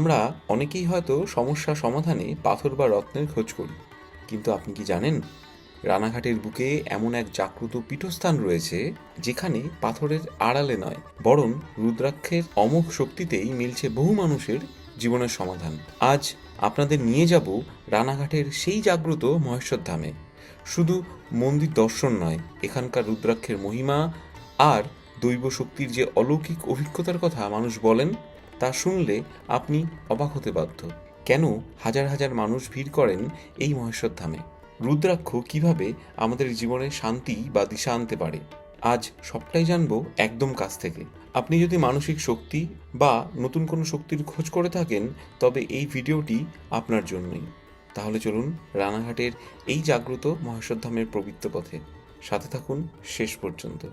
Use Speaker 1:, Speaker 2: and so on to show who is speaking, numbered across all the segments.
Speaker 1: আমরা অনেকেই হয়তো সমস্যা সমাধানে পাথর বা রত্নের খোঁজ করি, কিন্তু আপনি কি জানেন রানাঘাটের বুকে এমন এক জাগ্রত পীঠস্থান রয়েছে যেখানে পাথরের আড়ালে নয় বরং রুদ্রাক্ষের অমোঘ শক্তিতেই মিলছে বহু মানুষের জীবনের সমাধান। আজ আপনাদের নিয়ে যাব রানাঘাটের সেই জাগ্রত মহেশ্বর ধামে। শুধু মন্দির দর্শন নয়, এখানকার রুদ্রাক্ষের মহিমা আর দৈব শক্তির যে অলৌকিক অভিজ্ঞতার কথা মানুষ বলেন, তা শুনলে আপনি অবাক হতে বাধ্য। কেন হাজার হাজার মানুষ ভিড় করেন এই মহেশ্বর ধামে? রুদ্রাক্ষ কিভাবে আমাদের জীবনে শান্তি বা দিশা আনতে পারে, আজ সবটাই জানবো একদম কাছ থেকে। আপনি যদি মানসিক শক্তি বা নতুন কোনো শক্তির খোঁজ করে থাকেন, তবে এই ভিডিওটি আপনার জন্যই। তাহলে চলুন রানাঘাটের এই জাগ্রত মহেশ্বর ধামের পবিত্র পথে সাথে থাকুন শেষ পর্যন্ত।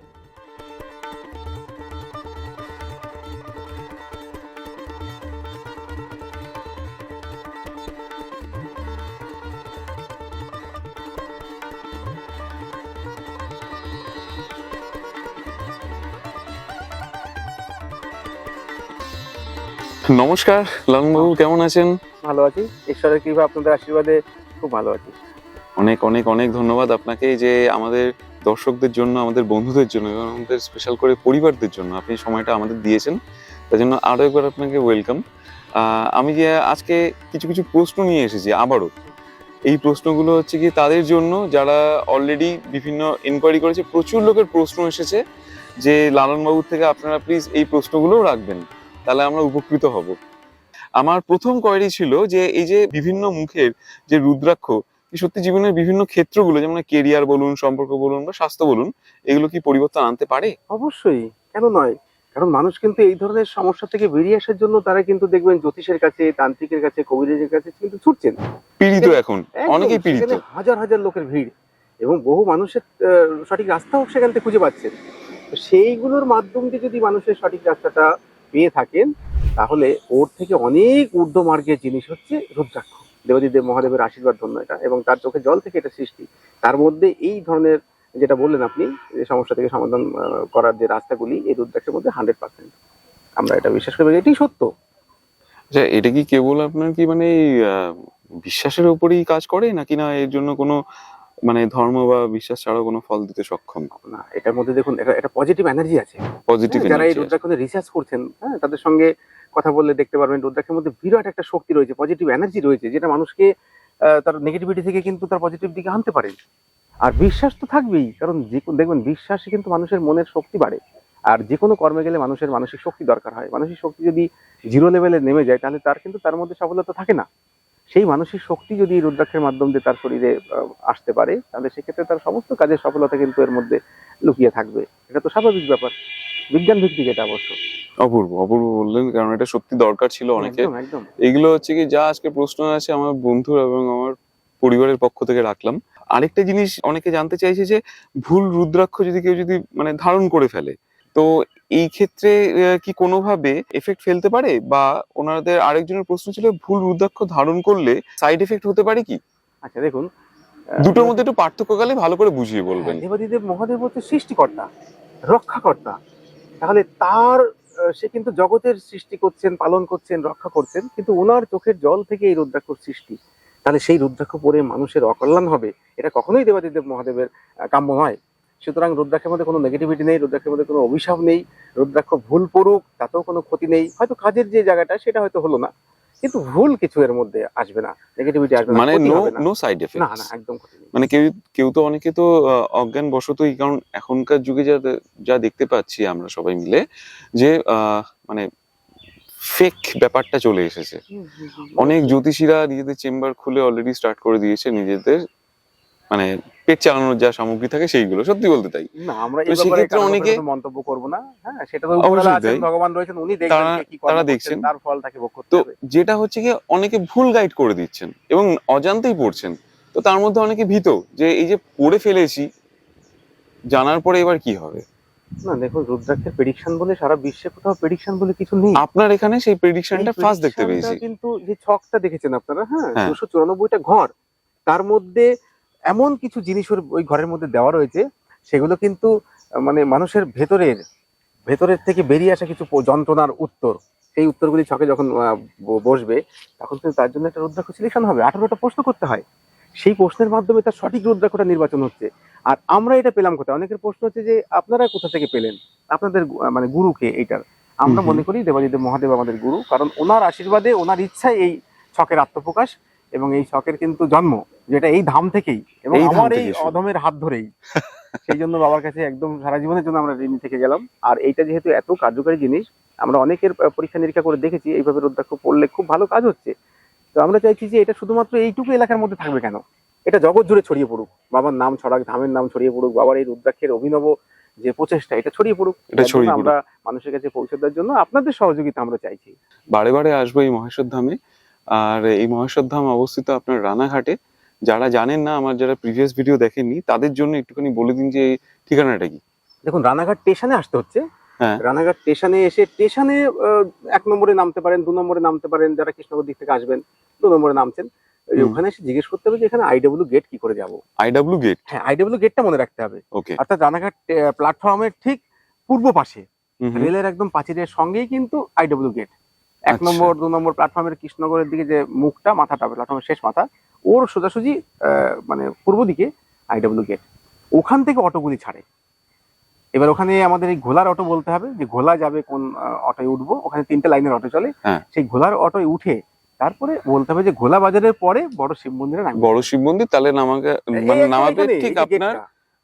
Speaker 1: নমস্কার লালনবাবু, কেমন আছেন?
Speaker 2: ভালো আছি, ঈশ্বরের কৃপা আপনাদের আশীর্বাদে খুব ভালো আছি।
Speaker 1: অনেক অনেক অনেক ধন্যবাদ আপনাকে, যে আমাদের দর্শকদের জন্য, আমাদের বন্ধুদের জন্য এবং আমাদের স্পেশাল করে পরিবারদের জন্য আপনি সময়টা আমাদের দিয়েছেন। তার জন্য আরও একবার আপনাকে ওয়েলকাম। আমি যে আজকে কিছু কিছু প্রশ্ন নিয়ে এসেছি আবারও। এই প্রশ্নগুলো হচ্ছে কি তাদের জন্য যারা অলরেডি বিভিন্ন এনকোয়ারি করেছে। প্রচুর লোকের প্রশ্ন এসেছে যে লালনবাবুর থেকে আপনারা প্লিজ এই প্রশ্নগুলোও রাখবেন, তাহলে আমরা উপকৃত হব। আমার প্রথম কোয়েরি ছিল যে এই যে বিভিন্ন মুখের যে রুদ্রাক্ষ, কি সত্যি জীবনের বিভিন্ন ক্ষেত্রগুলো, যেমন কেরিয়ার বলুন, সম্পর্ক বলুন বা স্বাস্থ্য বলুন, এগুলো কি পরিবর্তন আনতে পারে?
Speaker 2: অবশ্যই, কেন নয়? কারণ মানুষ কিন্তু এই ধরনের সমস্যা থেকে বেরিয়ে আসার জন্য তারা কিন্তু দেখবেন জ্যোতিষের কাছে, তান্ত্রিকের কাছে, কবিরাজের কাছে কিন্তু ছুটছেন।
Speaker 1: পীড়িত এখন
Speaker 2: একদম,
Speaker 1: অনেকেই পীড়িত।
Speaker 2: সেখানে হাজার হাজার লোকের ভিড় এবং বহু মানুষের সঠিক রাস্তাও সেখান থেকে খুঁজে পাচ্ছেন। তো সেইগুলোর মাধ্যম দিয়ে যদি মানুষের সঠিক রাস্তাটা পেয়ে থাকেন, তাহলে ওর থেকে অনেক ঊর্ধ্ব মার্গের জিনিস হচ্ছে রুদ্রাক্ষ। দেবাদিদেব মহাদেবের আশীর্বাদ ধন্য এটা, এবং তার চোখে জল থেকে এটা সৃষ্টি। তার মধ্যে এই ধরনের যেটা বললেন আপনি, যে সমস্যা থেকে সমাধান করার যে রাস্তাগুলি এই রুদ্রাক্ষের মধ্যে 100%। আমরা এটা বিশ্বাস করি, এটাই সত্য।
Speaker 1: আচ্ছা, এটা কি কেবল আপনার কি মানে এই, বিশ্বাসের উপরেই কাজ করে, নাকি না এর জন্য কোনো মানে ধর্ম বা বিশ্বাস ছাড়াও কোনো ফল দিতে সক্ষম?
Speaker 2: না, এটার মধ্যে দেখুন একটা পজিটিভ এনার্জি আছে।
Speaker 1: পজিটিভ
Speaker 2: যারা এই
Speaker 1: এনার্জি আছে।
Speaker 2: রুদ্রাক্ষ নিয়ে রিসার্চ করছেন, হ্যাঁ, তাদের সঙ্গে কথা বললে দেখতে পারবেন রুদ্রাক্ষের মধ্যে বিরাট একটা শক্তি রয়েছে, পজিটিভ এনার্জি রয়েছে, যেটা মানুষকে তার নেগেটিভিটি থেকে কিন্তু তার পজিটিভ দিকে আনতে পারে। আর বিশ্বাস তো থাকবেই, কারণ দেখবেন বিশ্বাসে কিন্তু মানুষের মনের শক্তি বাড়ে। আর যে কোনো কর্মে গেলে মানুষের মানসিক শক্তি দরকার হয়। মানসিক শক্তি যদি জিরো লেভেলে নেমে যায়, তাহলে তার কিন্তু তার মধ্যে সফলতা থাকে না। সেই মানসিক শক্তি যদি রুদ্রাক্ষের মাধ্যম দিয়ে তার শরীরে আসতে পারে, তাহলে সেক্ষেত্রে তার সমস্ত কাজের সফলতা কিন্তু এর মধ্যে লুকিয়ে থাকবে। এটা তো স্বাভাবিক ব্যাপার, বিজ্ঞান ভিত্তিক এটা অবশ্য।
Speaker 1: অপূর্ব অপূর্ব বললেন, কারণ এটা সত্যি দরকার ছিল অনেকে।
Speaker 2: একদম একদম।
Speaker 1: এগুলো হচ্ছে কি যা আজকে প্রশ্ন আছে আমার বন্ধু এবং আমার পরিবারের পক্ষ থেকে রাখলাম। আরেকটা জিনিস অনেকে জানতে চাইছে যে ভুল রুদ্রাক্ষ যদি কেউ যদি মানে ধারণ করে ফেলে, তো এই ক্ষেত্রে কি কোনোভাবে এফেক্ট ফেলতে পারে? বা ওনাদের আরেকজনের প্রশ্ন ছিল, ভুল রুদ্রাক্ষ ধারণ করলে সাইড এফেক্ট হতে পারে কি?
Speaker 2: আচ্ছা দেখুন,
Speaker 1: দুটোর মধ্যে একটু পার্থক্যকালে ভালো করে বুঝিয়ে বলবেন।
Speaker 2: দেবাদিদেব মহাদেব হচ্ছে সৃষ্টিকর্তা, রক্ষাকর্তা। তাহলে তার সে কিন্তু জগতের সৃষ্টি করছেন, পালন করছেন, রক্ষা করছেন, কিন্তু ওনার চোখের জল থেকে এই রুদ্রাক্ষ সৃষ্টি। তাহলে সেই রুদ্রাক্ষ পরে মানুষের অকল্যাণ হবে, এটা কখনোই দেবাদিদেব মহাদেবের কাম্য নয়। সুতরাং রুদ্রাক্ষের মধ্যে কোনো নেগেটিভিটি নেই, রুদ্রাক্ষের মধ্যে কোনো অভিশাপ নেই। রুদ্রাক্ষ ভুল পড়ুক তাতেও কোনো ক্ষতি নেই, হয়তো কাজের যে জায়গাটা সেটা হয়তো হলো না, কিন্তু ভুল কিছু এর মধ্যে আসবে না, নেগেটিভিটি আসবে না,
Speaker 1: মানে
Speaker 2: ক্ষতি
Speaker 1: নো
Speaker 2: হবে না।
Speaker 1: নো সাইড
Speaker 2: না
Speaker 1: এফেক্ট।
Speaker 2: না, একদম ক্ষতি নেই।
Speaker 1: মানে কেউ কেউ তো অনেকে তো অজ্ঞান বশতই, কারণ এখনকার যুগে যা যা দেখতে পাচ্ছি আমরা সবাই মিলে, যে মানে ফেক ব্যাপারটা চলে এসেছে। অনেক জ্যোতিষীরা নিজেদের চেম্বার খুলে অলরেডি স্টার্ট করে দিয়েছে নিজেদের মানে পেট চালানোর যা সামগ্রী থাকে সেইগুলো, সত্যি বলতে তাই।
Speaker 2: না, আমরা
Speaker 1: তো
Speaker 2: এই ব্যাপারে
Speaker 1: সেক্ষেত্রে
Speaker 2: কারোর
Speaker 1: অনেকে
Speaker 2: ব্যাপারে কোনো মন্তব্য করব না। হ্যাঁ, সেটা তো উপরওয়ালা
Speaker 1: অবশ্যই
Speaker 2: আছেন,
Speaker 1: তাই,
Speaker 2: ভগবান রয়েছেন, উনি দেখবেন
Speaker 1: তারা
Speaker 2: কে কি কর্ম
Speaker 1: তারা
Speaker 2: করছেন,
Speaker 1: দেখছেন।
Speaker 2: তার ফল তাকে ভোগ করতে
Speaker 1: তো
Speaker 2: হবে।
Speaker 1: যেটা হচ্ছে কি অনেকে ভুল গাইড করে দিচ্ছেন এবং অজান্তেই পড়ছেন। তো তার মধ্যে অনেকে ভীত যে এই যে পড়ে ফেলেছি, জানার পরে এবার কি হবে।
Speaker 2: না দেখুন, রুদ্রাক্ষের প্রেডিকশন বলে সারা বিশ্বে কোথাও প্রেডিকশন বলে কিছু নেই।
Speaker 1: আপনার এখানে সেই
Speaker 2: এই
Speaker 1: প্রেডিকশনটা ফার্স্ট দেখতে
Speaker 2: প্রেডিকশনটা
Speaker 1: পেয়েছি।
Speaker 2: কিন্তু, যে ছকটা দেখেছেন আপনারা, হ্যাঁ,
Speaker 1: হ্যাঁ।
Speaker 2: 294টা ঘর, তার মধ্যে এমন কিছু জিনিস ওই ঘরের মধ্যে দেওয়া রয়েছে, সেগুলো কিন্তু মানে মানুষের ভেতরের ভেতরের থেকে বেরিয়ে আসা কিছু যন্ত্রণার উত্তর, সেই উত্তরগুলি ছকে যখন বসবে, তখন কিন্তু তার জন্য একটা রুদ্রাক্ষ সিলেকশন হবে। 18টা প্রশ্ন করতে হয়, সেই প্রশ্নের মাধ্যমে তার সঠিক রুদ্রাক্ষটা নির্বাচন হচ্ছে। আর আমরা এটা পেলাম কোথায়? অনেকের প্রশ্ন হচ্ছে যে আপনারা কোথা থেকে পেলেন, আপনাদের মানে গুরুকে এইটার। আমরা মনে করি দেবাদিদেব মহাদেব আমাদের গুরু, কারণ ওনার আশীর্বাদে, ওনার ইচ্ছায় এই ছকের আত্মপ্রকাশ এবং এই ছকের কিন্তু জন্ম, যেটা এই ধাম থেকেই এবং
Speaker 3: এই ধাম
Speaker 2: আমার এই
Speaker 3: থেকেই শুরু।
Speaker 2: অধমের হাত ধরেই। সেই জন্য বাবার কাছে একদম সারা জীবনের জন্য আমরা ঋণী থেকে গেলাম। আর এইটা যেহেতু এত কার্যকারী জিনিস, আমরা অনেকের পরীক্ষা নিরীক্ষা করে দেখেছি এইভাবে রুদ্রাক্ষ পড়লে খুব ভালো কাজ হচ্ছে। তো আমরা চাইছি যে এটা শুধুমাত্র এইটুকু এলাকার মধ্যে থাকবে কেন, এটা জগৎ জুড়ে ছড়িয়ে পড়ুক, বাবার নাম ছড়াক, ধামের নাম ছড়িয়ে পড়ুক, বাবার এই রুদ্রাক্ষের অভিনব যে প্রচেষ্টা এটা ছড়িয়ে পড়ুক।
Speaker 3: এটা
Speaker 2: এর জন্য
Speaker 3: ছড়িয়ে
Speaker 2: আমরা মানুষের কাছে পৌঁছে দেওয়ার জন্য আপনাদের সহযোগিতা আমরা চাইছি।
Speaker 3: বারে বারে আসবো এই মহেশ্বর ধামে। আর এই মহেশ্বর ধাম অবস্থিত আপনার রানাঘাটে। যারা জানেন না, আমার যারা প্রিভিয়াস ভিডিও দেখেননি, তাদের জন্য একটুখানি বলে দিন যে এই ঠিকানাটা কি।
Speaker 2: দেখুন, রানাঘাট স্টেশনে আসতে হচ্ছে।
Speaker 3: হ্যাঁ।
Speaker 2: রানাঘাট স্টেশনে এসে স্টেশনে 1 নম্বরে নামতে পারেন, 2 নম্বরে নামতে পারেন। যারা কৃষ্ণনগর দিক থেকে আসবেন 2 নম্বরে নামছেন। ওখানে এসে জিজ্ঞেস করতে হবে যে এখানে আইডব্লিউ গেট কি করে যাব।
Speaker 3: IW gate.
Speaker 2: হ্যাঁ, আইডব্লিউ গেটটা মনে রাখতে হবে।
Speaker 3: ওকে।
Speaker 2: অর্থাৎ রানাঘাট প্ল্যাটফর্মের ঠিক পূর্ব পাশে রেলের একদম পাঁচিলের সঙ্গেই কিন্তু আইডব্লিউ গেট। 1
Speaker 3: আচ্ছা।
Speaker 2: নম্বর 2 নম্বর প্ল্যাটফর্মের কৃষ্ণনগরের দিকে যে মুখটা, মাথাটা, প্ল্যাটফর্মের শেষ মাথা, ওর সোজাসুজি মানে পূর্ব দিকে আইডব্লিউ গেট। ওখান থেকে অটোগুলি ছাড়ে। এবার ওখানে আমাদের এই ঘোলার অটো বলতে হবে যে ঘোলা যাবে কোন অটোয় উঠবো। ওখানে 3টে লাইনের অটো চলে।
Speaker 3: হ্যাঁ।
Speaker 2: সেই ঘোলার অটোয় উঠে তারপরে বলতে হবে যে ঘোলা বাজারের পরে বড় শিব মন্দিরে নামবে।
Speaker 3: বড় শিব মন্দির, তাহলে নামাকে মানে নামাবে ঠিক আপনার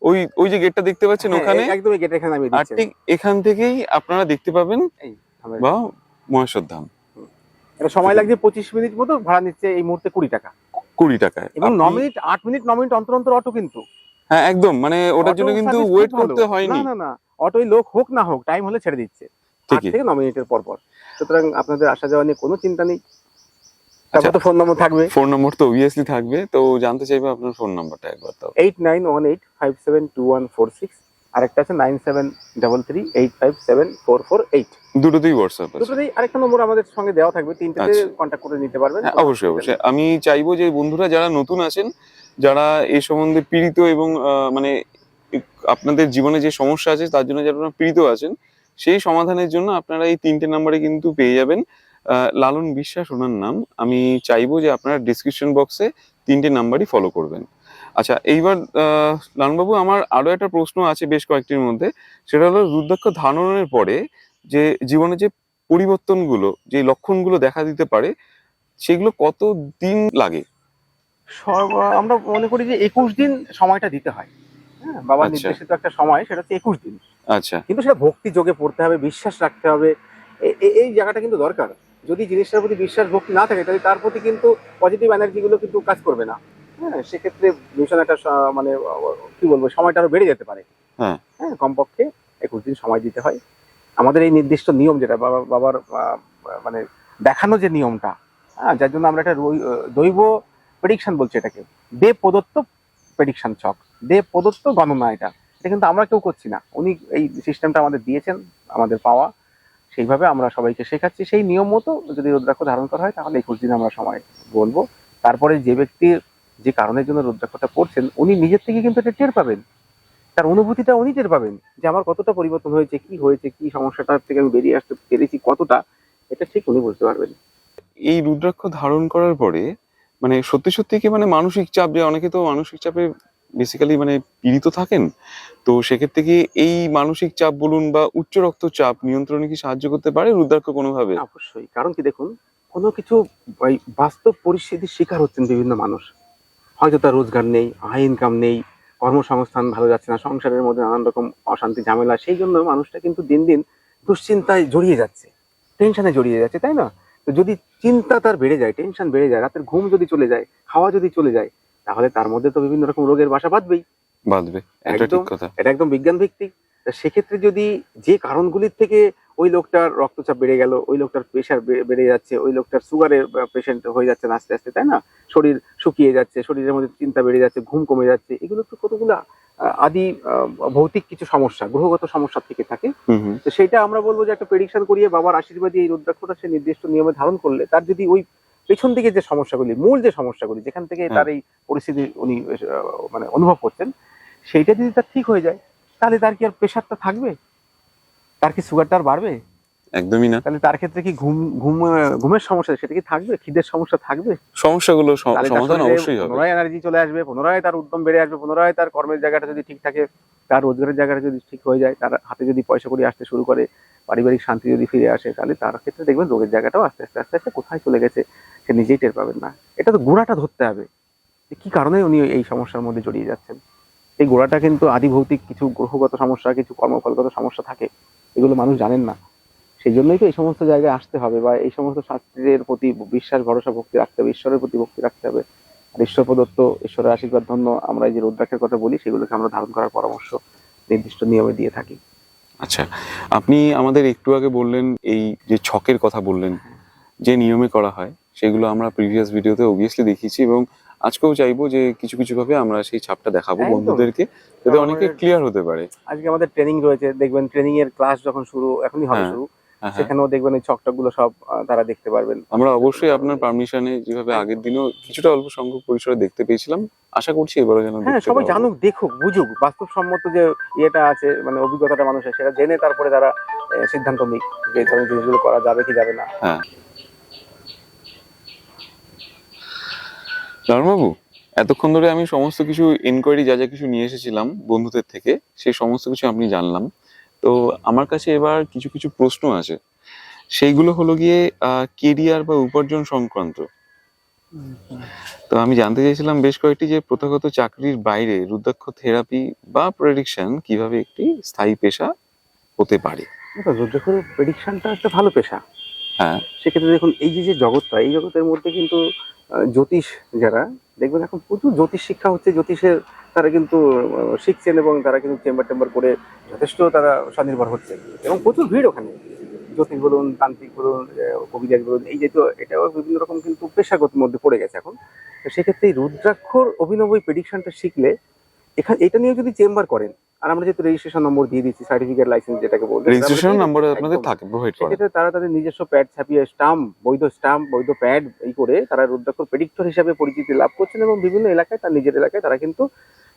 Speaker 3: ওই ওই যে গেটটা দেখতে পাচ্ছেন ওখানে,
Speaker 2: একদম এই গেটের এখানে নামিয়ে
Speaker 3: আর
Speaker 2: দিচ্ছে।
Speaker 3: ঠিক এখান থেকেই আপনারা দেখতে পাবেন
Speaker 2: এই থামেন।
Speaker 3: বা মহেশ্বর ধাম।
Speaker 2: এটা সময় লাগছে 25 মিনিট মতো, ভাড়া নিচ্ছে এই মুহূর্তে 20 টাকা
Speaker 3: 20 টাকায়।
Speaker 2: এবং 9
Speaker 3: আপনি-
Speaker 2: মিনিট 8 মিনিট 9 মিনিট অন্তর অন্তর অটো কিন্তু।
Speaker 3: হ্যাঁ একদম, মানে ওটার
Speaker 2: অটো
Speaker 3: জন্য কিন্তু
Speaker 2: সার্ভিস খুব
Speaker 3: ওয়েট
Speaker 2: ভালো।
Speaker 3: করতে হয়নি।
Speaker 2: না না না, অটোয় লোক হোক না হোক টাইম হলে ছেড়ে দিচ্ছে 8
Speaker 3: ঠিকই।
Speaker 2: থেকে 9 মিনিটের পর পর। সুতরাং আপনাদের আসা যাওয়া নিয়ে কোনো চিন্তা নেই।
Speaker 3: আচ্ছা।
Speaker 2: তারপর তো ফোন নম্বর থাকবে।
Speaker 3: ফোন নম্বর তো অবভিয়াসলি থাকবে, তো জানতে চাইবো আপনার ফোন নাম্বারটা একবার তাও।
Speaker 2: 8918572146, আরেকটা আছে 9733857448।
Speaker 3: দুটোতেই হোয়াটসঅ্যাপ আছে।
Speaker 2: দুটোতেই আরেকটা নম্বর আমাদের সঙ্গে দেওয়া থাকবে, 3টেতে
Speaker 3: আচ্ছা।
Speaker 2: কন্ট্যাক্ট করে নিতে পারবেন।
Speaker 3: হ্যাঁ অবশ্যই অবশ্যই। আমি চাইবো যে বন্ধুরা যারা নতুন আছেন, যারা এই সম্বন্ধে পীড়িত এবং মানে আপনাদের জীবনে যে সমস্যা আছে তার জন্য যারা পীড়িত আছেন, সেই সমাধানের জন্য আপনারা এই 3টে নাম্বারে কিন্তু পেয়ে যাবেন। লালন বিশ্বাস ওনার নাম। আমি চাইবো যে আপনারা ডিসক্রিপশন বক্সে 3টে নাম্বারই ফলো করবেন। আচ্ছা, এইবার লালনবাবু, আমার আরো একটা প্রশ্ন আছে বেশ কয়েকটির মধ্যে। সেটা হলো রুদ্রাক্ষ ধারণের পরে যে জীবনে যে পরিবর্তনগুলো, যে লক্ষণগুলো দেখা দিতে পারে, সেগুলো কত দিন লাগে?
Speaker 2: আমরা মনে করি যে 21 দিন সময়টা দিতে হয়। হ্যাঁ, বাবার
Speaker 3: আচ্ছা।
Speaker 2: নির্দেশিত একটা সময়, সেটা হচ্ছে 21 দিন।
Speaker 3: আচ্ছা।
Speaker 2: কিন্তু সেটা ভক্তি যোগে পড়তে হবে, বিশ্বাস রাখতে হবে। এই জায়গাটা কিন্তু দরকার। যদি জিনিসটার প্রতি বিশ্বাস ভক্তি না থাকে, তাহলে তার প্রতি কিন্তু পজিটিভ এনার্জি গুলো কিন্তু কাজ করবে না। হ্যাঁ, সেক্ষেত্রে ভীষণ একটা মানে কি বলবো, সময়টা আরো বেড়ে যেতে পারে।
Speaker 3: হ্যাঁ।
Speaker 2: হ্যাঁ, কমপক্ষে 21 দিন সময় দিতে হয়। আমাদের এই নির্দিষ্ট নিয়ম, যেটা বাবার মানে দেখানো যে নিয়মটা, হ্যাঁ, যার জন্য আমরা একটা দৈব প্রেডিকশন বলছি এটাকে। দেব প্রদত্ত প্রেডিকশন ছক, দেব প্রদত্ত গণনা। এটা কিন্তু আমরা কেউ করছি না, উনি এই সিস্টেমটা আমাদের দিয়েছেন, আমাদের পাওয়া। সেইভাবে আমরা সবাইকে শেখাচ্ছি। সেই নিয়ম মতো যদি রুদ্রাক্ষ ধারণ করা হয়, তাহলে 21 দিন আমরা সময় বলবো। তারপরে যে ব্যক্তির যে কারণের জন্য রুদ্রাক্ষটা পড়ছেন, উনি নিজের থেকে কিন্তু এটা টের পাবেন। তার অনুভূতিটা উনি টের পাবেন যে আমার কতটা পরিবর্তন হয়েছে, কি সমস্যাটার থেকে আমি বেরিয়ে আসতে পেরেছি কতটা, এটা ঠিক উনি বুঝতে পারবেন।
Speaker 3: এই রুদ্রাক্ষ ধারণ করার পরে মানে সত্যি সত্যি কি মানে মানসিক চাপ, যে অনেকে তো মানসিক চাপে বেসিক্যালি মানে পীড়িত থাকেন, তো সেক্ষেত্রে কি এই মানসিক চাপ বলুন বা উচ্চ রক্তচাপ নিয়ন্ত্রণে কি সাহায্য করতে পারে রুদ্রাক্ষ কোনোভাবে?
Speaker 2: অবশ্যই। কারণ কি, দেখুন, কোনো কিছু ওই বাস্তব পরিস্থিতির শিকার হচ্ছেন বিভিন্ন মানুষ। হয়তো তার রোজগার নেই, আয় ইনকাম নেই, কর্মসংস্থান ভালো যাচ্ছে না, সংসারের মধ্যে নানান রকম অশান্তি ঝামেলা। সেই জন্য মানুষটা কিন্তু দিন দিন দুশ্চিন্তায় জড়িয়ে যাচ্ছে, টেনশনে জড়িয়ে যাচ্ছে, তাই না? তো যদি চিন্তা তার বেড়ে যায়, টেনশন বেড়ে যায়, রাতের ঘুম যদি চলে যায়, খাওয়া যদি চলে যায়, তাহলে তার মধ্যে তো বিভিন্ন রকম রোগের বাসা বাঁধবেই।
Speaker 3: বাঁধবে, এটা ঠিক কথা।
Speaker 2: এটা একদম বিজ্ঞান ভিত্তিক। সেক্ষেত্রে যদি যে কারণগুলির থেকে ওই লোকটার রক্তচাপ বেড়ে গেল, ওই লোকটার প্রেশার বেড়ে যাচ্ছে, ওই লোকটার সুগারের পেশেন্ট হয়ে যাচ্ছে আস্তে আস্তে, তাই না? শরীর শুকিয়ে যাচ্ছে, শরীরের মধ্যে চিন্তা বেড়ে যাচ্ছে, ঘুম কমে যাচ্ছে, এগুলো তো কতগুলো আদি ভৌতিক কিছু সমস্যা, গ্রহগত সমস্যা থেকে থাকে। তো সেটা আমরা বলবো যে একটা প্রেডিকশন করিয়ে বাবার আশীর্বাদী এই রুদ্রাক্ষটা সে নির্দিষ্ট নিয়মে ধারণ করলে, তার যদি ওই পেছন দিকে যে সমস্যাগুলি, মূল যে সমস্যাগুলি, যেখান থেকে তার এই পরিস্থিতি উনি মানে অনুভব করছেন, সেইটা যদি তার ঠিক হয়ে যায়, তাহলে তার কি আর প্রেশারটা থাকবে? তার কি সুগারটা আর বাড়বে?
Speaker 3: একদমই না।
Speaker 2: তাহলে তার ক্ষেত্রে কি ঘুমের সমস্যা সেটা কি থাকবে? খিদের সমস্যা থাকবে?
Speaker 3: সমস্যাগুলো
Speaker 2: তাহলে তার
Speaker 3: সমাধান
Speaker 2: শরীরে
Speaker 3: অবশ্যই হবে।
Speaker 2: পুনরায় এনার্জি চলে আসবে, পুনরায় তার উদ্যম বেড়ে আসবে, পুনরায় তার কর্মের জায়গাটা যদি ঠিক থাকে, তার রোজগারের জায়গাটা যদি ঠিক হয়ে যায়, তার হাতে যদি পয়সা কড়ি আসতে শুরু করে, পারিবারিক শান্তি যদি ফিরে আসে, তাহলে তার ক্ষেত্রে দেখবেন রোগের জায়গাটাও আস্তে আস্তে আস্তে আস্তে কোথায় চলে গেছে সে নিজেই টের পাবেন না। এটা তো গোড়াটা ধরতে হবে যে কি কারণে উনি এই সমস্যার মধ্যে জড়িয়ে যাচ্ছেন। এই গোড়াটা কিন্তু আদি ভৌতিক কিছু গ্রহগত সমস্যা, কিছু কর্মফলগত সমস্যা থাকে, এগুলো মানুষ জানেন না। সেই জন্যই তো এই সমস্ত জায়গায় আসতে হবে, বা এই সমস্ত শাস্ত্রের প্রতি বিশ্বাস ভরসা ভক্তি রাখতে হবে, ঈশ্বরের প্রতি ভক্তি রাখতে হবে। আর ঈশ্বর প্রদত্ত, ঈশ্বরের আশীর্বাদ ধন্য আমরা এই যে রুদ্রাক্ষের কথা বলি, সেগুলোকে আমরা ধারণ করার পরামর্শ নির্দিষ্ট নিয়মে দিয়ে থাকি।
Speaker 3: আচ্ছা, আপনি আমাদের একটু আগে বললেন এই যে ছকের কথা বললেন, যে নিয়মে করা হয় সেগুলো আমরা প্রিভিয়াস ভিডিওতে অবভিয়াসলি দেখিয়েছি, এবং আজকেও চাইবো যে কিছু কিছু ভাবে আমরা সেই ছাপটা দেখাবো
Speaker 2: একদম।
Speaker 3: বন্ধুদেরকে, যাতে অনেকে ক্লিয়ার হতে পারে।
Speaker 2: আজকে আমাদের ট্রেনিং রয়েছে, দেখবেন ট্রেনিং এর ক্লাস যখন শুরু, এখনই হবে
Speaker 3: হ্যাঁ,
Speaker 2: শুরু,
Speaker 3: হ্যাঁ, হ্যাঁ।
Speaker 2: সেখানেও দেখবেন এই ছকটক গুলো সব তারা দেখতে পারবেন।
Speaker 3: আমরা অবশ্যই আপনার পারমিশনে, যেভাবে আগের দিনও কিছুটা অল্প সংখ্যক পরিসরে দেখতে পেয়েছিলাম, আশা করছি এবারও যেন
Speaker 2: হ্যাঁ,
Speaker 3: দেখতে
Speaker 2: সবাই
Speaker 3: পাবো।
Speaker 2: জানুক, দেখুক, বুঝুক, বাস্তবসম্মত যে ইয়েটা আছে, মানে অভিজ্ঞতাটা মানুষের, সেটা জেনে তারপরে তারা সিদ্ধান্ত নিক যে এই ধরনের জিনিসগুলো করা যাবে কি যাবে না।
Speaker 3: হ্যাঁ, ধর্মবাবু, এতক্ষণ ধরে আমি সমস্ত কিছু এনকোয়ারি যা যা কিছু নিয়ে এসেছিলাম বন্ধুদের থেকে, সেই সমস্ত কিছু আপনি জানলাম। তো আমার কাছে এবার কিছু কিছু প্রশ্ন আছে, সেইগুলো হলো গিয়ে কেরিয়ার বা উপার্জন সংক্রান্ত। তো আমি জানতে চাইছিলাম বেশ কয়েকটি, যে প্রথাগত চাকরির বাইরে রুদ্রাক্ষ থেরাপি বা প্রেডিকশন কিভাবে একটি স্থায়ী পেশা হতে পারে।
Speaker 2: দেখো, রুদ্রাক্ষর প্রেডিকশনটা একটা ভালো পেশা।
Speaker 3: হ্যাঁ,
Speaker 2: সেক্ষেত্রে দেখুন, এই যে যে জগৎটা, এই জগতের মধ্যে কিন্তু জ্যোতিষ যারা, দেখবেন এখন প্রচুর জ্যোতিষ শিক্ষা হচ্ছে, জ্যোতিষের তারা কিন্তু শিখছেন, এবং তারা কিন্তু চেম্বার টেম্বার করে যথেষ্ট তারা স্বনির্ভর হচ্ছে, এবং প্রচুর ভিড় ওখানে। জ্যোতিষ বলুন, তান্ত্রিক বলুন, কবিরাজ বলুন, এই যে তো এটাও বিভিন্ন রকম কিন্তু পেশাগত মধ্যে পড়ে গেছে এখন। তো সেক্ষেত্রে এই রুদ্রাক্ষর অভিনব প্রেডিকশনটা শিখলে, এখানে এটা নিয়ে যদি চেম্বার করেন, আর আমরা যেহেতু রেজিস্ট্রেশন নম্বর দিয়ে দিচ্ছি, সার্টিফিকেট লাইসেন্স যেটাকে বলতে,
Speaker 3: রেজিস্ট্রেশন নাম্বার আপনাদের থাকে, প্রোভাইড করেন।
Speaker 2: সেক্ষেত্রে তারা তাদের নিজস্ব প্যাড ছাপিয়ে স্টাম্প, বৈধ প্যাড এই করে তারা রুদ্রাক্ষর প্রেডিক্টর হিসাবে পরিচিতি লাভ করছেন, এবং বিভিন্ন এলাকায়, তার নিজের এলাকায় তারা কিন্তু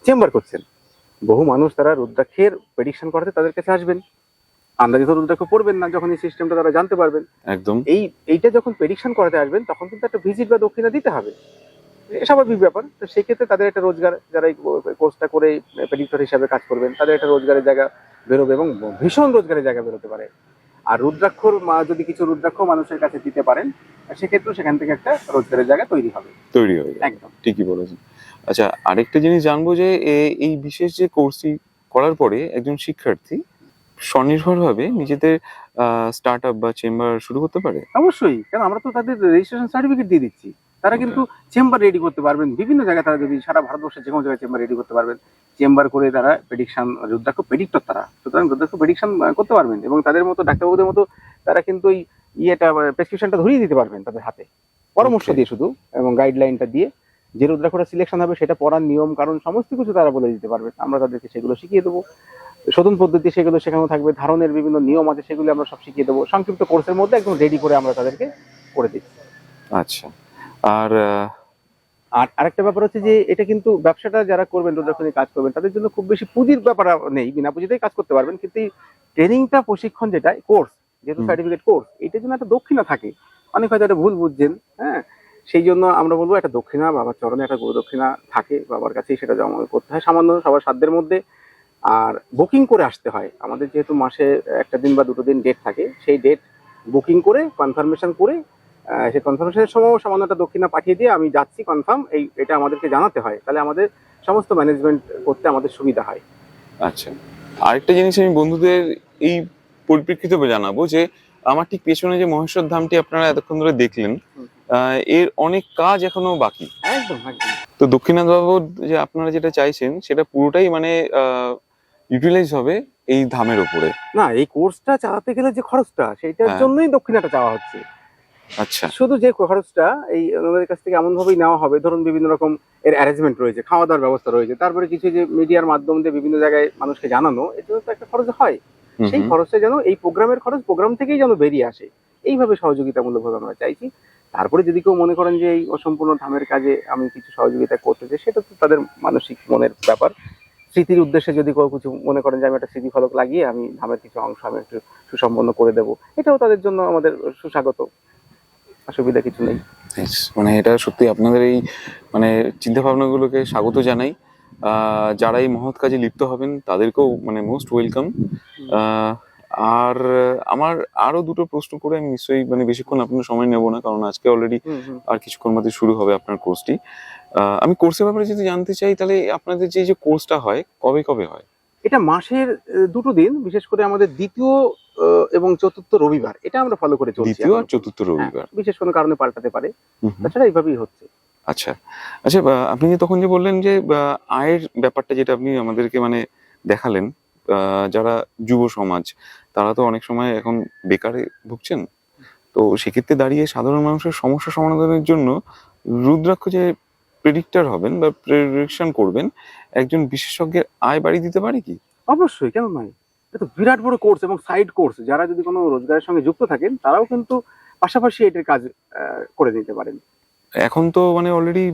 Speaker 2: চেম্বার করছেন। বহু মানুষ তারা রুদ্রাক্ষের প্রেডিকশন করাতে তাদের কাছে আসবেন, আন্দাজে তো রুদ্রাক্ষ পড়বেন না, যখন এই সিস্টেমটা তারা জানতে পারবেন,
Speaker 3: একদম।
Speaker 2: এইটা যখন প্রেডিকশন করাতে আসবেন, তখন কিন্তু একটা ভিজিট বা দক্ষিণা দিতে হবে, স্বাভাবিক ব্যাপার। তো সেক্ষেত্রে তাদের একটা রোজগার, যারা এই কোর্সটা করে প্রেডিক্টর হিসাবে কাজ করবেন, তাদের একটা রোজগারের জায়গা বেরোবে, এবং ভীষণ রোজগারের জায়গা বেরোতে পারে। আর রুদ্রাক্ষর যদি কিছু রুদ্রাক্ষ মানুষের কাছে দিতে পারেন, সেক্ষেত্রে সেখান থেকে একটা রোজগারের জায়গা তৈরি হবে। একদম
Speaker 3: ঠিকই বলেছেন। আচ্ছা, আরেকটা জিনিস জানবো, যে এই বিশেষ যে কোর্সটি করার পরে একজন শিক্ষার্থী স্বনির্ভরভাবে নিজেদের স্টার্ট আপ বা চেম্বার শুরু করতে পারে?
Speaker 2: অবশ্যই, কারণ আমরা তো তাদের রেজিস্ট্রেশন সার্টিফিকেট দিয়ে দিচ্ছি। তারা কিন্তু চেম্বার রেডি করতে পারবেন বিভিন্ন জায়গায়, তারা যদি সারা ভারতবর্ষে যে কোনো জায়গায় চেম্বার রেডি করতে পারবেন, চেম্বার করে তারা প্রেডিকশন, রুদ্রাক্ষ প্রেডিক্টর তারা, সুতরাং রুদ্রাক্ষ প্রেডিকশন করতে পারবেন, এবং তাদের মতো ডাক্তারবাবুদের মতো তারা কিন্তু ওই ইয়েটা, প্রেসক্রিপশনটা ধরিয়ে দিতে পারবেন তাদের হাতে, পরামর্শ দিয়ে শুধু, এবং গাইডলাইনটা দিয়ে যে রুদ্রাক্ষটা সিলেকশন হবে সেটা পড়ার নিয়ম কারণ সমস্ত কিছু তারা বলে দিতে পারবেন। আমরা তাদেরকে সেগুলো শিখিয়ে দেবো, শোধন পদ্ধতি সেগুলো শেখানো থাকবে, ধারণের বিভিন্ন নিয়ম আছে সেগুলো আমরা সব শিখিয়ে দেবো, সংক্ষিপ্ত কোর্সের মধ্যে একদম রেডি করে আমরা তাদেরকে করে দিচ্ছি।
Speaker 3: আচ্ছা, আর
Speaker 2: আর আরেকটা ব্যাপার হচ্ছে যে এটা কিন্তু ব্যবসাটা যারা করবেন, রুদ্রাক্ষ নিয়ে কাজ করবেন, তাদের জন্য খুব বেশি পুঁজির ব্যাপার নেই, বিনা পুঁজিতেই কাজ করতে পারবেন। কিন্তু এই ট্রেনিংটা, প্রশিক্ষণ যেটা কোর্স, যেহেতু সার্টিফিকেট কোর্স, এটার জন্য একটা দক্ষিণা থাকে। অনেক হয়তো একটা ভুল বুঝছেন, হ্যাঁ, সেই জন্য আমরা বলবো একটা দক্ষিণা, বাবার চরণে একটা গুরু দক্ষিণা থাকে, বাবার কাছেই সেটা জমা করতে হয় সামান্য, সবার সাধ্যের মধ্যে। আর বুকিং করে আসতে হয়, আমাদের যেহেতু মাসে একটা দিন বা দুটো দিন ডেট থাকে, সেই ডেট বুকিং করে কনফার্মেশন করে, সেই কনফার্মেশনের সময় সামান্য একটা দক্ষিণা পাঠিয়ে দিয়ে আমি যাচ্ছি কনফার্ম, এটা আমাদেরকে জানাতে হয়, তাহলে আমাদের সমস্ত ম্যানেজমেন্ট করতে আমাদের সুবিধা হয়।
Speaker 3: আচ্ছা, আরেকটা জিনিস আমি বন্ধুদের এই পরিপ্রেক্ষিতে জানাবো, যে আমার ঠিক পেছনে যে মহেশ্বর ধামটি আপনারা এতক্ষণ ধরে দেখলেন, এর অনেক কাজ এখনো বাকি।
Speaker 2: একদম একদম।
Speaker 3: তো দক্ষিণাথ বাবু, যে আপনারা যেটা চাইছেন সেটা পুরোটাই মানে ইউটিলাইজ হবে এই ধামের উপরে।
Speaker 2: না, এই কোর্সটা চালাতে গেলে যে খরচটা, সেইটার
Speaker 3: হ্যাঁ।
Speaker 2: জন্যই দক্ষিণাটা চাওয়া হচ্ছে।
Speaker 3: আচ্ছা,
Speaker 2: শুধু যে খরচটা এই ওনাদের কাছ থেকে এমন ভাবেই নেওয়া হবে, ধরুন বিভিন্ন রকম এর অ্যারেঞ্জমেন্ট রয়েছে, খাওয়া দাওয়ার ব্যবস্থা রয়েছে, তারপরে কিছু যে মিডিয়ার মাধ্যম দিয়ে বিভিন্ন জায়গায় মানুষকে জানানো, এর জন্য তো একটা খরচ হয়। সেই খরচটা যেন এই প্রোগ্রামের খরচ, প্রোগ্রাম থেকেই যেন বেরিয়ে আসে, এইভাবে সহযোগিতামূলকভাবে আমরা চাইছি। তারপরে যদি কেউ মনে করেন যে এই অসম্পূর্ণ ধামের কাজে আমি কিছু সহযোগিতা করতে চাই, সেটা তো তাদের মানসিক মনের ব্যাপার, স্মৃতির উদ্দেশ্যে যদি কেউ কিছু মনে করেন যে আমি একটা স্মৃতি ফলক লাগিয়ে আমি ধামের কিছু অংশ আমি একটু সুসম্পন্ন করে দেবো, এটাও তাদের জন্য আমাদের সুস্বাগত, অসুবিধা কিছু নেই।
Speaker 3: মানে এটা সত্যি আপনাদের এই মানে চিন্তা ভাবনাগুলোকে স্বাগত জানাই। যারা এই মহৎ কাজে লিপ্ত হবেন তাদেরকেও মানে মোস্ট ওয়েলকাম। আর আমার আরো দুটো প্রশ্ন করে আমি নিশ্চয়ই মানে বেশিক্ষণ আপনার সময় নেব না, কারণ আজকে অলরেডি আর কিছুক্ষণ মধ্যে শুরু হবে আপনার কোর্সটি। আমি কোর্সের ব্যাপারে যদি জানতে চাই, তাহলে আপনাদের যে কোর্সটা হয় কবে কবে হয়?
Speaker 2: এটা মাসের দুটো দিন, বিশেষ করে আমাদের দ্বিতীয় এবং চতুর্থ রবিবার, এটা আমরা ফলো করে চলছি।
Speaker 3: দ্বিতীয় আর চতুর্থ রবিবার,
Speaker 2: বিশেষ কোনো কারণে পাল্টাতে পারে,
Speaker 3: হুম হুম।
Speaker 2: তাছাড়া এইভাবেই হচ্ছে।
Speaker 3: আচ্ছা আচ্ছা, আপনি যে তখন যে বললেন যে আয়ের ব্যাপারটা যেটা আপনি আমাদেরকে মানে দেখালেন, যারা যুব সমাজ তারা তো অনেক সময় এখন বেকারে ভুগছেন, তো সেক্ষেত্রে দাঁড়িয়ে সাধারণ মানুষের সমস্যা সমাধানের জন্য রুদ্রাক্ষ যে প্রেডিক্টর হবেন বা প্রেডিকশন করবেন, একজন বিশেষজ্ঞের আয় বাড়িয়ে দিতে পারে কি?
Speaker 2: অবশ্যই, কেন নয়? এটা তো বিরাট বড় কোর্স এবং সাইড কোর্স, যারা যদি কোনো রোজগারের সঙ্গে যুক্ত থাকেন তারাও কিন্তু পাশাপাশি এটার কাজ করে নিতে পারেন।
Speaker 3: এখন তো মানে অলরেডি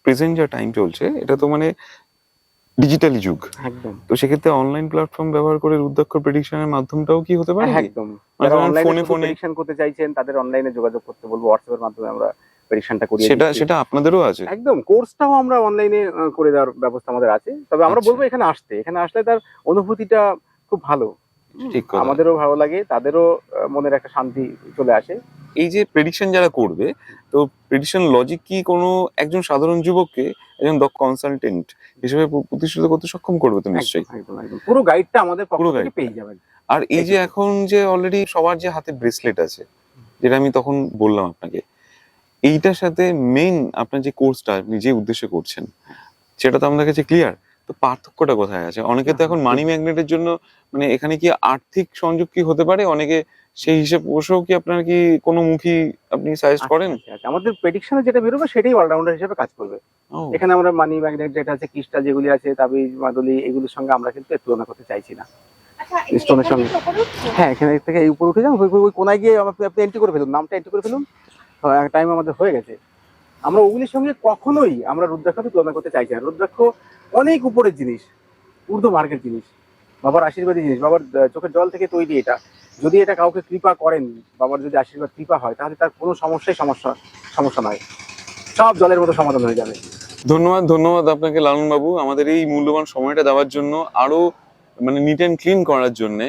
Speaker 3: প্রেজেন্ট যা টাইম চলছে, এটা তো মানে ডিজিটালি যুগ,
Speaker 2: একদম
Speaker 3: তো সেক্ষেত্রে অনলাইন প্ল্যাটফর্ম ব্যবহার করে রুদ্রাক্ষ প্রেডিকশনের মাধ্যমটাও কি হতে পারে?
Speaker 2: একদম।
Speaker 3: মানে
Speaker 2: যারা
Speaker 3: ধরুন
Speaker 2: অনলাইনে
Speaker 3: ফোনে ফোনে
Speaker 2: প্রেডিকশন করতে চাইছেন তাদের অনলাইনে যোগাযোগ করতে বলবো, হোয়াটসঅ্যাপ এর মাধ্যমে আমরা প্রেডিকশনটা করিয়ে
Speaker 3: সেটা
Speaker 2: দিচ্ছি।
Speaker 3: সেটা আপনাদেরও আছে?
Speaker 2: একদম, কোর্সটাও আমরা অনলাইনে করে দেওয়ার ব্যবস্থা আমাদের আছে। তবে আমরা
Speaker 3: আচ্ছা।
Speaker 2: বলবো এখানে আসলে তার অনুভূতিটা খুব ভালো।
Speaker 3: ঠিক কথা।
Speaker 2: আমাদেরও ভালো লাগে, তাদেরও মনের একটা শান্তি চলে আসে।
Speaker 3: এই যে প্রেডিকশন যারা করবে, তো প্রেডিকশন লজিক কি কোনো একজন সাধারণ যুবককে একজন দক্ষ কনসালটেন্ট হিসেবে প্রতিষ্ঠিত করতে সক্ষম করবে তো নিশ্চয়ই?
Speaker 2: একদম একদম, পুরো গাইডটা আমাদের পক্ষ
Speaker 3: পুরো
Speaker 2: থেকে
Speaker 3: guide
Speaker 2: পেয়ে যাবেন।
Speaker 3: আর এই যে এখন যে অলরেডি সবার যে হাতে ব্রেসলেট আছে, যেটা আমি তখন বললাম আপনাকে, এইটার সাথে মেইন আপনার যে কোর্সটা আপনি যে উদ্দেশ্যে করছেন সেটা তো আমাদের কাছে ক্লিয়ার, তো পার্থক্যটা কোথায় আছে? অনেকে তো এখন মানি ম্যাগনেটের জন্য মানে এখানে কি আর্থিক সংযোগ কি হতে পারে, অনেকে সেই হিসেব বসেও কি আপনার কি কোনো মুখী আপনি সাজেস্ট করেন?
Speaker 2: আচ্ছা, আমাদের প্রেডিকশনে যেটা বেরোবে সেটাই অলরাউন্ডার হিসেবে কাজ করবে।
Speaker 3: ও
Speaker 2: এখানে আমরা মানি ম্যাগনেট যেটা আছে, ক্রিস্টাল যেগুলি আছে, তাবিজ মাদুলি, এগুলোর সঙ্গে আমরা কিন্তু এর তুলনা করতে চাইছি না। স্টোনের সঙ্গে, হ্যাঁ, এখানে থেকে এই উপরে উঠে যান, ওই কোনায় গিয়ে আপনি এন্ট্রি করে ফেলুন, নামটা এন্ট্রি করে ফেলুন। টাইম আমাদের হয়ে গেছে। আমরা ওগুলির সঙ্গে কখনোই আমরা রুদ্রাক্ষকে তুলনা করতে চাইছি না। রুদ্রাক্ষ অনেক উপরের জিনিস, ঊর্ধ্ব মার্গের জিনিস, বাবার আশীর্বাদী জিনিস, বাবার চোখের জল থেকে তৈরি এটা। যদি এটা কাউকে কৃপা করেন, বাবার যদি আশীর্বাদ কৃপা হয়, তাহলে তার কোনো সমস্যা নয়, সব জলের মতো সমাধান হয়ে যাবে।
Speaker 3: ধন্যবাদ ধন্যবাদ আপনাকে লালন বাবু, আমাদের এই মূল্যবান সময়টা দেওয়ার জন্য, আরো মানে নিট অ্যান্ড ক্লিন করার জন্য।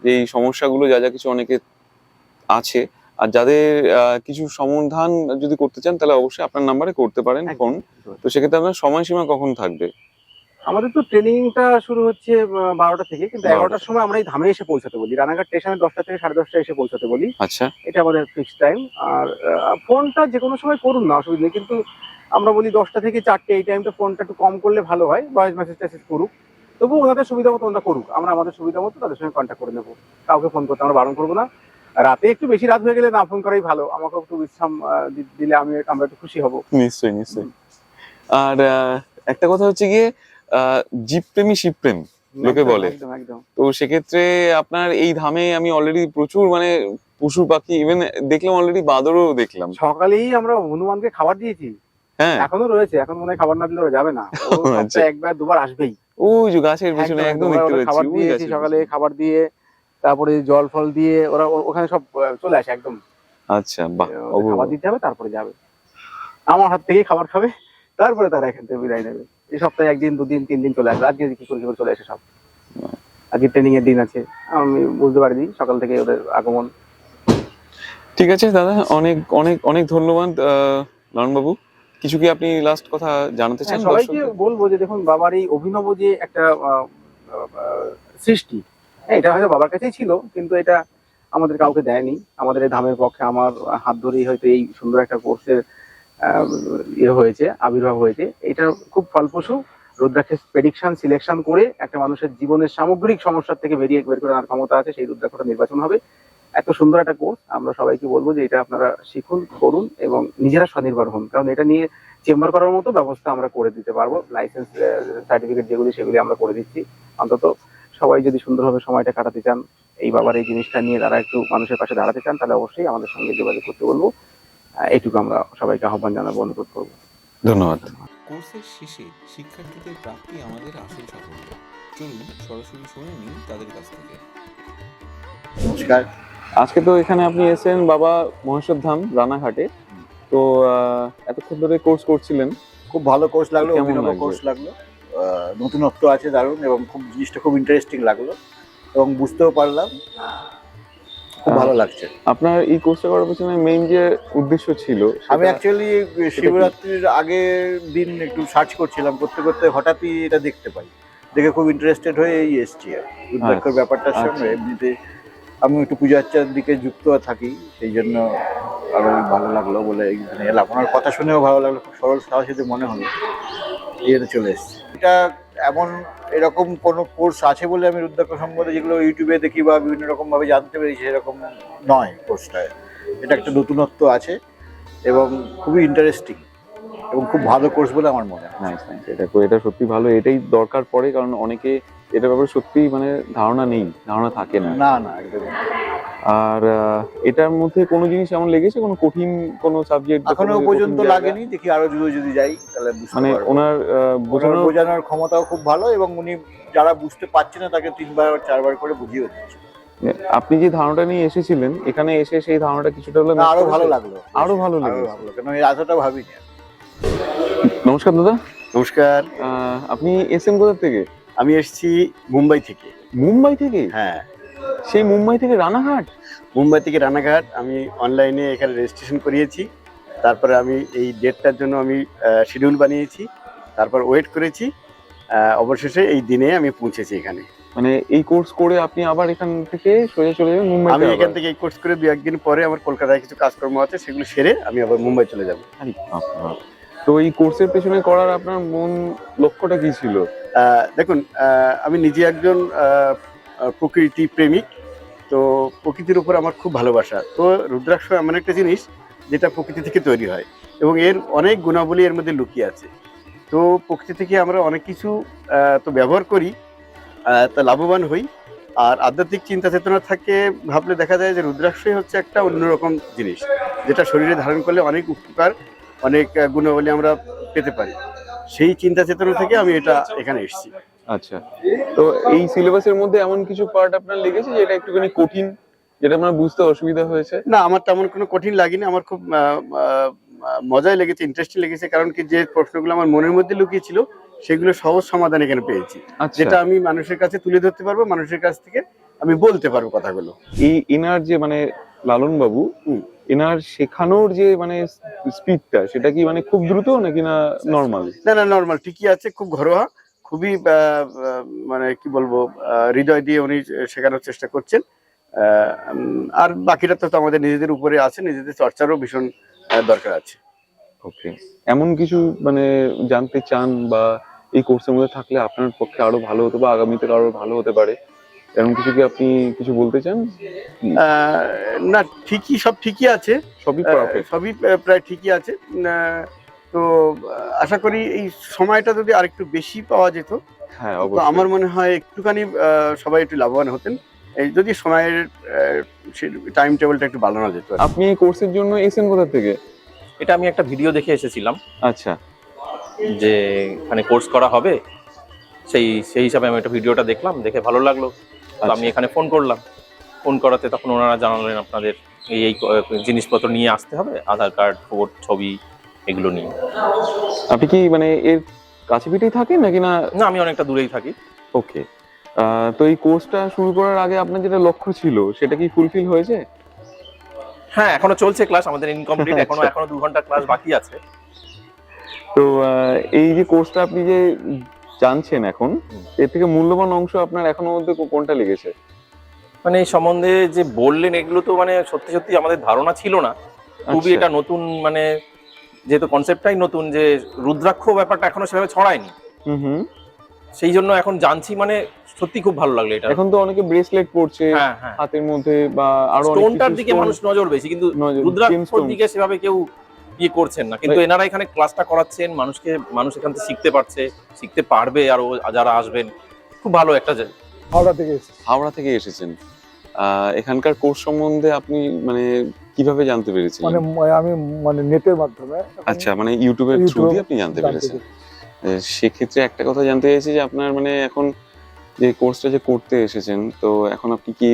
Speaker 3: এই সমস্যাগুলো যা যা কিছু অনেকে আছে, আর যাদের কিছু সমাধান যদি করতে চান, তাহলে অবশ্যই আপনার নাম্বারে করতে পারেন ফোন। তো সেক্ষেত্রে আপনার সময়সীমা কখন থাকবে?
Speaker 2: আমাদের তো ট্রেনিংটা শুরু হচ্ছে 12টা থেকে, কিন্তু 11টার সময় আমরা এই ধামে এসে পৌঁছাতে বলি। রানাঘাট স্টেশনে 10টা থেকে 10:30 এসে পৌঁছাতে বলি।
Speaker 3: আচ্ছা
Speaker 2: এটা আমাদের ফিক্সড টাইম। আর ফোনটা যে কোনো সময় করুন না, অসুবিধা নেই, কিন্তু আমরা বলি 10টা থেকে 4টে, এই টাইমটা ফোনটা একটু কম করলে ভালো হয়। ভয়েস মেসেজ টেসেজ করুক, তবু ওনাদের সুবিধা মতো ওনারা করুক, আমরা আমাদের সুবিধা মতো তাদের সঙ্গে কন্ট্যাক্ট করে নেবো। কাউকে ফোন করতে আমরা বারণ করবো না। রাতে একটু বেশি রাত হয়ে গেলে না ফোন করাই ভালো, আমাকে একটু বিশ্রাম দিলে আমরা একটু খুশি হব।
Speaker 3: নিশ্চয়ই নিশ্চয়ই। আর একটা কথা হচ্ছে গিয়ে জীব প্রেমী শিব প্রেম লোকে বলে,
Speaker 2: একদম একদম।
Speaker 3: তো সেক্ষেত্রে আপনার এই ধামে আমি অলরেডি প্রচুর মানে পশু পাখি, ইভেন দেখলাম অলরেডি বাঁদরও দেখলাম।
Speaker 2: সকালেই আমরা হনুমানকে খাবার দিয়েছি,
Speaker 3: হ্যাঁ
Speaker 2: এখনো রয়েছে, এখন মনে হয় খাবার না দিলে ওরা যাবে না, ও
Speaker 3: আচ্ছা।
Speaker 2: সপ্তাহে একবার দুবার আসবেই।
Speaker 3: ওই যে গাছের পিছনে একদম
Speaker 2: ওরা
Speaker 3: দেখতে
Speaker 2: ওরা খাবার
Speaker 3: পাচ্ছি, ওই
Speaker 2: দিয়েছি,
Speaker 3: গাছের
Speaker 2: সকালে
Speaker 3: পিছনে।
Speaker 2: খাবার দিয়ে তারপরে জল ফল দিয়ে ওরা ওখানে সব চলে আসে একদম।
Speaker 3: আচ্ছা বাহ,
Speaker 2: ওদের খাবার দিতে হবে, তারপরে যাবে, আমার হাত থেকেই খাবার খাবে, তারপরে তারা এখান থেকে বিদায় নেবে। এই সপ্তাহে 1 দিন 2 দিন 3 দিন চলে আসবে। আজকে কি করে চলে আসে সব, আজকে ট্রেনিং এর দিন আছে, আমি বুঝতে পারিনি সকাল থেকে ওদের আগমন।
Speaker 3: ঠিক আছে দাদা, অনেক অনেক অনেক ধন্যবাদ লালন বাবু। কিছু কি আপনি লাস্ট কথা জানাতে চান?
Speaker 2: সবাইকে বলবো যে দেখুন, বাবার এই অভিনব যে একটা সৃষ্টি, এটা হয়তো বাবার কাছেই ছিল, কিন্তু এটা আমাদের কাউকে দেয়নি। আমাদের এই ধামের পক্ষে আমার হাত ধরেই হয়তো এই সুন্দর একটা কোর্সের হয়েছে, আবির্ভাব হয়েছে। এটা খুব ফলপ্রসূ। রুদ্রাক্ষের প্রেডিকশন সিলেকশন করে একটা মানুষের জীবনের সামগ্রিক সমস্যার থেকে বের করে আনার ক্ষমতা আছে, সেই রুদ্রাক্ষটা নির্বাচন হবে। এত সুন্দর একটা কোর্স, আমরা সবাইকে বলবো যে এটা আপনারা শিখুন, করুন এবং নিজেরা স্বনির্ভর হন, কারণ এটা নিয়ে চেম্বার করার মতো ব্যবস্থা আমরা করে দিতে পারবো। লাইসেন্স সার্টিফিকেট সেগুলি আমরা করে দিচ্ছি। অন্তত সবাই যদি সুন্দরভাবে সময়টা কাটাতে চান, এই বাবার এই জিনিসটা নিয়ে তারা একটু মানুষের পাশে দাঁড়াতে চান, তাহলে অবশ্যই আমাদের সঙ্গে যোগাযোগ করতে বলবো। এইটুকু আমরা সবাইকে আহ্বান জানাবো, অনুরোধ করবো।
Speaker 3: ধন্যবাদ।
Speaker 1: কোর্সের শেষে শিক্ষার্থীদের প্রাপ্তি আমাদের আসল সাফল্য। চলুন সরাসরি শুনে নিন তাদের কাছ থেকে।
Speaker 4: নমস্কার।
Speaker 3: আজকে তো এখানে আপনি এসেছেন বাবা মহেশ্বর ধাম রানাঘাটে। তো এতক্ষণ ধরে কোর্স করছিলেন,
Speaker 4: খুব ভালো কোর্স লাগলো,
Speaker 3: কেমন
Speaker 4: অভিনব
Speaker 3: লাগছে?
Speaker 4: কোর্স লাগলো। নতুনত্ব আছে দারুণ, এবং খুব জিনিসটা খুব ইন্টারেস্টিং লাগলো এবং বুঝতেও পারলাম। খুব ভালো লাগছে।
Speaker 3: আপনার এই কোর্সটা করার পিছনে মেইন যে উদ্দেশ্য ছিল
Speaker 4: আমি অ্যাকচুয়ালি শিবরাত্রির আগের দিন একটু সার্চ করছিলাম, করতে করতে হঠাৎই এটা দেখতে পাই, দেখে খুব ইন্টারেস্টেড হয়ে এই এসছি আর কি। রুদ্রাক্ষর ব্যাপারটার সঙ্গে এমনিতে আমি একটু পূজা আর্চার দিকে যুক্ত থাকি, সেই জন্য আরো ভালো লাগলো বলে এইখানে এলাম। ওনার কথা শুনেও ভালো লাগলো, খুব সরল সাহসী মনে হলো, এই জন্য চলে এসেছি। এটা এরকম কোনো কোর্স আছে বলে আমি রুদ্রাক্ষ সম্বন্ধে যেগুলো ইউটিউবে দেখি বা বিভিন্ন রকম ভাবে জানতে পেরেছি সেরকম নয় কোর্সটায়। এটা একটা নতুনত্ব আছে এবং খুবই ইন্টারেস্টিং এবং খুব ভালো কোর্স বলে আমার মনে হয়।
Speaker 3: নাইস নাইস, এটা সত্যি ভালো, এটাই দরকার পড়ে, কারণ অনেকে এটার ব্যাপারে সত্যি মানে ধারণা থাকে না।
Speaker 4: না না, একদম।
Speaker 3: আর এটার মধ্যে কোনো জিনিস এমন লেগেছে, কোনো কঠিন কোনো সাবজেক্ট
Speaker 4: এখনো পর্যন্ত লাগেনি, দেখি আরো যদি যাই তাহলে বুঝতে
Speaker 3: মানে
Speaker 4: পারবো।
Speaker 3: ওনার
Speaker 4: বোঝানোর ক্ষমতাও খুব ভালো এবং উনি যারা বুঝতে পারছে না তাকে 3বার 4বার করে বুঝিয়ে দিচ্ছে।
Speaker 3: আপনি যে ধারণাটা নিয়ে এসেছিলেন এখানে এসে সেই ধারণাটা কিছুটা হলে
Speaker 4: না, আরো ভালো লাগলো,
Speaker 3: আরো ভালো লেগেছে।
Speaker 4: কেন এই এতটা ভাবিনি।
Speaker 3: নমস্কার দাদা।
Speaker 5: নমস্কার।
Speaker 3: আপনি এসেছেন কোথা থেকে?
Speaker 5: আমি এসেছি মুম্বাই থেকে।
Speaker 3: মুম্বাই থেকে?
Speaker 5: হ্যাঁ,
Speaker 3: সেই মুম্বাই থেকে রানাঘাট?
Speaker 5: মুম্বাই থেকে রানাঘাট। আমি অনলাইনে এখানে রেজিস্ট্রেশন করিয়েছি, তারপরে আমি এই ডেটটার জন্য আমি শিডিউল বানিয়েছি, তারপর ওয়েট করেছি, অবশেষে এই দিনে আমি পৌঁছেছি এখানে।
Speaker 3: মানে এই কোর্স করে আপনি আবার এখান থেকে সোজা চলে যাবেন মুম্বাই?
Speaker 5: আমি এখান থেকে এই কোর্স করে 2-1 দিন পরে আমার কলকাতায় কিছু কাজকর্ম আছে, সেগুলো সেরে আমি আবার মুম্বাই চলে যাব।
Speaker 3: তো এই কোর্সের পেছনে করার আপনার মূল লক্ষ্যটা কি ছিল?
Speaker 5: দেখুন, আমি নিজে একজন প্রকৃতি প্রেমিক, তো প্রকৃতির উপর আমার খুব ভালোবাসা। তো রুদ্রাক্ষ এমন একটা জিনিস যেটা প্রকৃতি থেকে তৈরি হয় এবং এর অনেক গুণাবলী এর মধ্যে লুকিয়ে আছে। তো প্রকৃতি থেকে আমরা অনেক কিছু তো ব্যবহার করি, তা লাভবান হই। আর আধ্যাত্মিক চিন্তা চেতনা থাকে ভাবলে দেখা যায় যে রুদ্রাক্ষই হচ্ছে একটা অন্যরকম জিনিস, যেটা শরীরে ধারণ করলে অনেক উপকার, অনেক গুণাবলী আমরা পেতে পারি। সেই চিন্তা চেতনা থেকে আমি এখানে এসেছি।
Speaker 3: আচ্ছা, তো এই সিলেবাসের মধ্যে এমন কিছু পার্ট আপনার লেগেছে যেটা একটুখানি কঠিন, যেটা আপনার বুঝতে অসুবিধা হয়েছে?
Speaker 5: না, আমার তেমন কোনো কঠিন লাগেনি, আমার খুব মজাই লেগেছে, ইন্টারেস্টিং লেগেছে। কারণ কি, যে প্রশ্নগুলো আমার মনের মধ্যে লুকিয়ে ছিল সেগুলো সহজ সমাধান এখানে পেয়েছি, যেটা আমি মানুষের কাছে তুলে ধরতে পারবো, মানুষের কাছ থেকে আমি বলতে পারবো কথাগুলো।
Speaker 3: এই এনার যে মানে লালন বাবু, এনার শেখানোর যে মানে স্পিডটা, সেটা কি মানে খুব দ্রুত নাকি না নর্মাল?
Speaker 5: না না, নর্মাল ঠিকই আছে, খুব ঘরোয়া, খুবই মানে কি বলবো, হৃদয় দিয়ে উনি শেখানোর চেষ্টা করছেন। আর বাকিটা তো আমাদের নিজেদের উপরে আছে, নিজেদের চর্চারও ভীষণ দরকার আছে।
Speaker 3: ওকে, এমন কিছু মানে জানতে চান বা এই কোর্সের মধ্যে থাকলে আপনার পক্ষে আরো ভালো হতো বা আগামীতে আরো ভালো হতে পারে, এরকম কিছু কি আপনি কিছু বলতে চান?
Speaker 5: না, সব ঠিকই আছে,
Speaker 3: সবই
Speaker 5: সবই প্রায় ঠিকই আছে। তো আশা করি এই সময়টা যদি আরেকটু বেশি পাওয়া যেত,
Speaker 3: হ্যাঁ
Speaker 5: তো
Speaker 3: অবশ্যই।
Speaker 5: আমার মনে হয় একটুখানি সবাই একটু লাভবান হতেন, এই যদি সময়ের টাইম টেবিলটা একটু বাড়ানো যেত।
Speaker 3: আপনি এই কোর্সের জন্য এসেছেন কোথা থেকে?
Speaker 6: এটা আমি একটা ভিডিও দেখে এসেছিলাম,
Speaker 3: আচ্ছা
Speaker 6: যে এখানে কোর্স করা হবে, সেই হিসাবে আমি একটা ভিডিওটা দেখলাম, দেখে ভালো লাগলো। তো আমি এখানে ফোন করলাম, ফোন করাতে তখন ওনারা জানালেন আপনাদের এই জিনিসপত্র নিয়ে আসতে হবে, আধার কার্ড, ভোট, ছবি, এগুলো নিয়ে।
Speaker 3: আপনি কি মানে এর কাছে পিঠেই থাকেন নাকি না?
Speaker 6: না, আমি অনেকটা দূরেই থাকি।
Speaker 3: ওকে, তো এই কোর্সটা শুরু করার আগে আপনার যেটা লক্ষ্য ছিল সেটা কি ফুলফিল হয়েছে?
Speaker 6: হ্যাঁ, এখনো চলছে ক্লাস, আমাদের ইনকমপ্লিট, এখনো 2 ঘন্টা ক্লাস বাকি আছে।
Speaker 3: তো এই যে কোর্সটা আপনি যে জানছেন এখন, এর থেকে মূল্যবান অংশ আপনার এখনো মধ্যে কোনটা লেগেছে?
Speaker 6: মানে এই সম্বন্ধে যে বললেন, এগুলো তো মানে সত্যি সত্যি আমাদের ধারণা ছিল না, খুবই
Speaker 3: আচ্ছা।
Speaker 6: এটা নতুন, মানে যেহেতু কনসেপ্টটাই নতুন, যে রুদ্রাক্ষ ব্যাপারটা এখনো সেভাবে ছড়ায়নি,
Speaker 3: হুম।
Speaker 6: সেই জন্য এখন জানছি, মানে সত্যি খুব ভালো লাগলো এটা।
Speaker 3: এখন তো অনেকে ব্রেসলেট পরছে
Speaker 6: হ্যাঁ হ্যাঁ,
Speaker 3: হাতের মধ্যে, বা আরো অনেক
Speaker 6: স্টোনটার
Speaker 3: কিছু
Speaker 6: দিকে
Speaker 3: stone-
Speaker 6: মানুষ নজর বেশি, কিন্তু
Speaker 3: নজর-
Speaker 6: রুদ্রাক্ষর
Speaker 3: gemstone।
Speaker 6: দিকে সেভাবে কেউ ইয়ে করছেন না। কিন্তু এনারা এখানে ক্লাসটা করাচ্ছেন, মানুষ এখান থেকে শিখতে পারছে, শিখতে পারবে আরো যারা আসবেন। খুব ভালো একটা
Speaker 3: হাওড়া থেকে এসেছেন। এখানকার কোর্স সম্বন্ধে আপনি মানে কিভাবে জানতে পেরেছেন?
Speaker 7: আমি নেটের মাধ্যমে
Speaker 3: আচ্ছা, মানে ইউটিউবের থ্রু
Speaker 7: ইউটিউব
Speaker 3: দিয়ে আপনি জানতে
Speaker 7: জানতে
Speaker 3: পেরেছেন। সেক্ষেত্রে একটা কথা জানতে চাইছি যে আপনার মানে এখন যে কোর্সটা যে করতে এসেছেন, তো এখন আপনি কি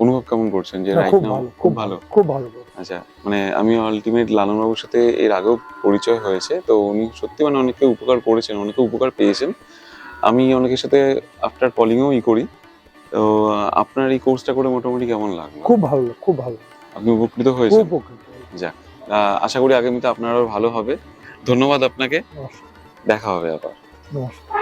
Speaker 3: অনুভব কেমন করছেন যে রাইট
Speaker 7: খুব
Speaker 3: নাও?
Speaker 7: ভালো,
Speaker 3: খুব ভালো।
Speaker 7: খুব ভালো।
Speaker 3: আচ্ছা, মানে আমি আলটিমেট লালনবাবুর সাথে এর আগেও পরিচয় হয়েছে, তো উনি সত্যি মানে অনেকে উপকার করেছেন, অনেকে উপকার পেয়েছেন। আমি অনেকের সাথে আফটার কলিংও করি। তো আপনার এই কোর্সটা করে মোটামুটি কেমন লাগলো?
Speaker 7: খুব ভালো, খুব ভালো,
Speaker 3: আপনি উপকৃত হয়েছেন?
Speaker 7: খুব উপকৃত।
Speaker 3: যাক, আশা করি আগামীতে আপনারও ভালো হবে। ধন্যবাদ আপনাকে।
Speaker 7: নমস্কার।
Speaker 3: দেখা হবে আবার।
Speaker 7: নমস্কার।